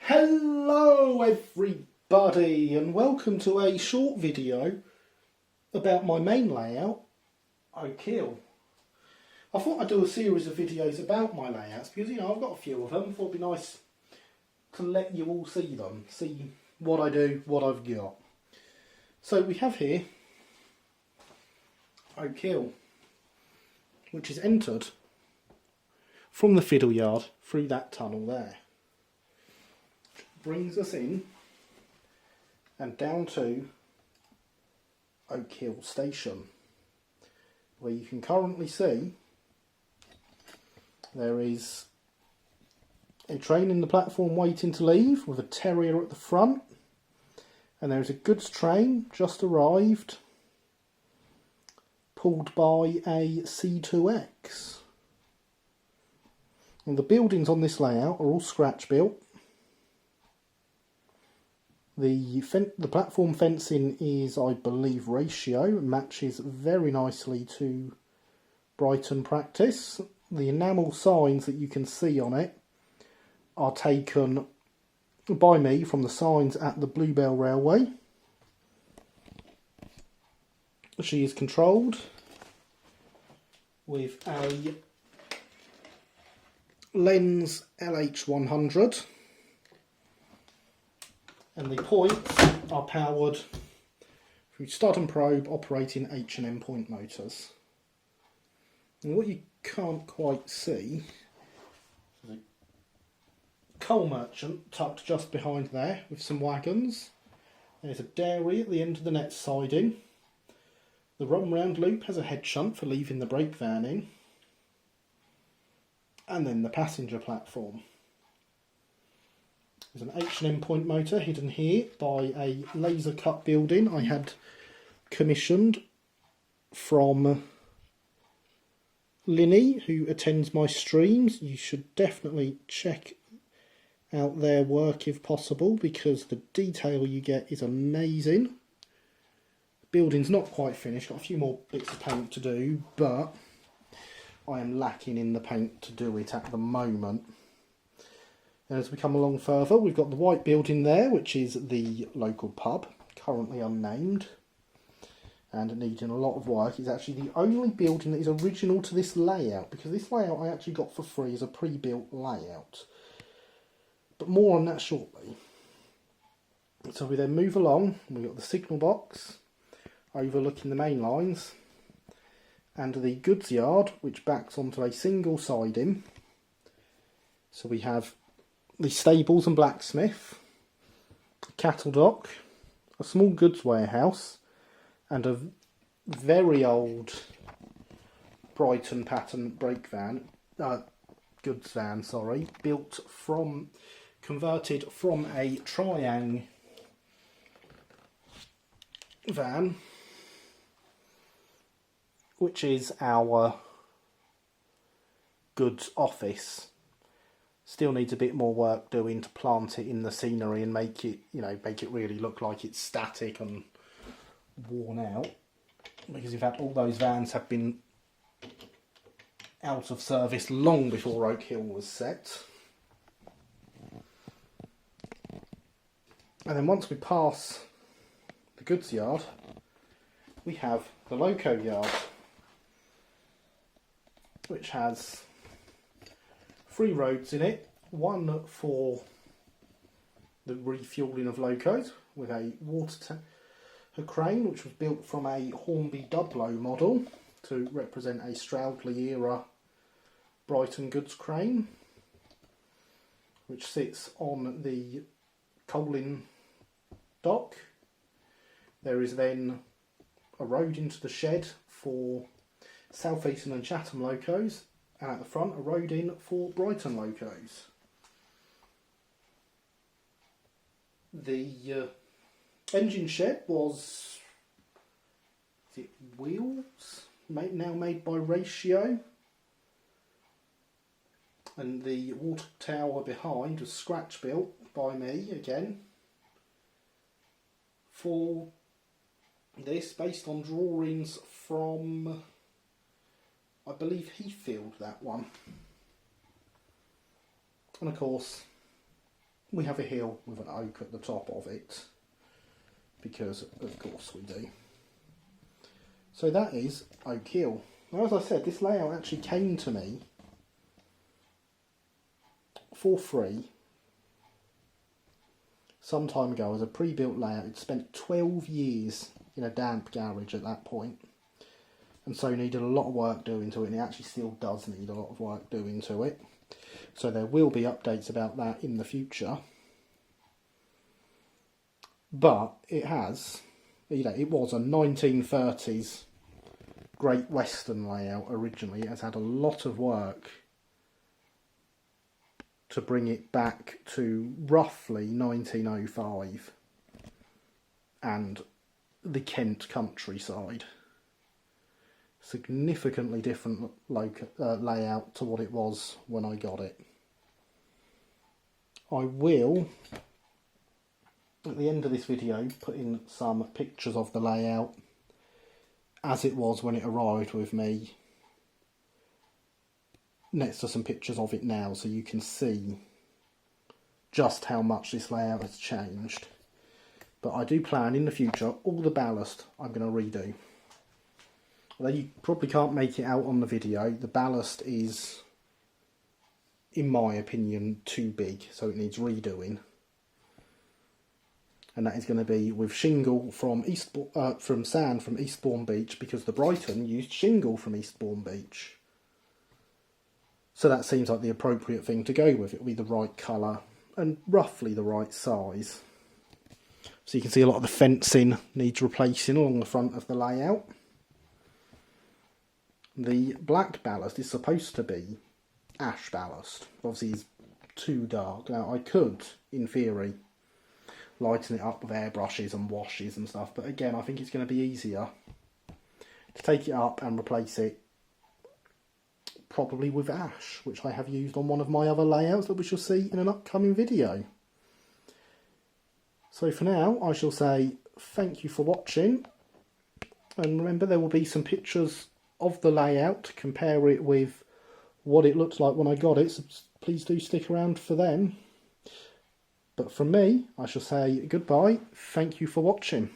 Hello everybody and welcome to a short video about my main layout, Oak Hill. I thought I'd do a series of videos about my layouts because I've got a few of them. I thought it'd be nice to let you all see them, see what I do, what I've got. So we have here Oak Hill, which is entered from the fiddle yard through that tunnel there. Brings us in and down to Oak Hill Station, where you can currently see there is a train in the platform waiting to leave with a terrier at the front, and there is a goods train just arrived pulled by a C2X. And the buildings on this layout are all scratch built. The platform fencing is, I believe, ratio and matches very nicely to Brighton practice. The enamel signs that you can see on it are taken by me from the signs at the Bluebell Railway. She is controlled with a Lens LH100. And the points are powered through stud and probe operating H&M point motors. And what you can't quite see is a coal merchant tucked just behind there with some wagons. There's a dairy at the end of the net siding. The run round loop has a head shunt for leaving the brake van in. And then the passenger platform. There's an H&M point motor hidden here by a laser cut building I had commissioned from Linny, who attends my streams. You should definitely check out their work if possible, because the detail you get is amazing. The building's not quite finished, got a few more bits of paint to do, but I am lacking in the paint to do it at the moment. As we come along further, we've got the white building there, which is the local pub, currently unnamed and needing a lot of work. It's actually the only building that is original to this layout, because this layout I actually got for free as a pre-built layout. But more on that shortly. So we then move along, we've got the signal box overlooking the main lines, and the goods yard, which backs onto a single siding. So we have the stables and blacksmith, cattle dock, a small goods warehouse, and a very old Brighton pattern brake van, goods van, sorry, converted from a Triang van, which is our goods office. Still needs a bit more work doing to plant it in the scenery and make it, make it really look like it's static and worn out. Because in fact all those vans have been out of service long before Oak Hill was set. And then once we pass the goods yard, we have the loco yard, which has 3 roads in it, one for the refuelling of locos with a water crane, which was built from a Hornby Dublo model to represent a Stroudley era Brighton goods crane, which sits on the coaling dock. There is then a road into the shed for South Eastern and Chatham locos, and at the front a road in for Brighton locos. The engine shed was, is it Wheels? Now made by Ratio. And the water tower behind was scratch built by me again for this, based on drawings from, I believe, Heathfield, that one. And of course we have a hill with an oak at the top of it, because of course we do. So that is Oak Hill. Now, as I said, this layout actually came to me for free some time ago as a pre-built layout. It spent 12 years in a damp garage at that point, and so needed a lot of work doing to it, and it actually still does need a lot of work doing to it. So there will be updates about that in the future. But it has, you know, it was a 1930s Great Western layout originally. It has had a lot of work to bring it back to roughly 1905 and the Kent countryside. Significantly different layout to what it was when I got it. I will, at the end of this video, put in some pictures of the layout as it was when it arrived with me, next to some pictures of it now, so you can see just how much this layout has changed. But I do plan in the future, all the ballast I'm going to redo. Although you probably can't make it out on the video, the ballast is, in my opinion, too big, so it needs redoing. And that is going to be with shingle from sand from Eastbourne Beach, because the Brighton used shingle from Eastbourne Beach. So that seems like the appropriate thing to go with. It will be the right colour and roughly the right size. So you can see a lot of the fencing needs replacing along the front of the layout. The black ballast is supposed to be ash ballast. Obviously it's too dark. Now I could, in theory, lighten it up with airbrushes and washes and stuff, but again I think it's going to be easier to take it up and replace it probably with ash, which I have used on one of my other layouts that we shall see in an upcoming video. So for now I shall say thank you for watching, and remember there will be some pictures of the layout to compare it with what it looks like when I got it, so please do stick around for them. But from me, I shall say goodbye, thank you for watching.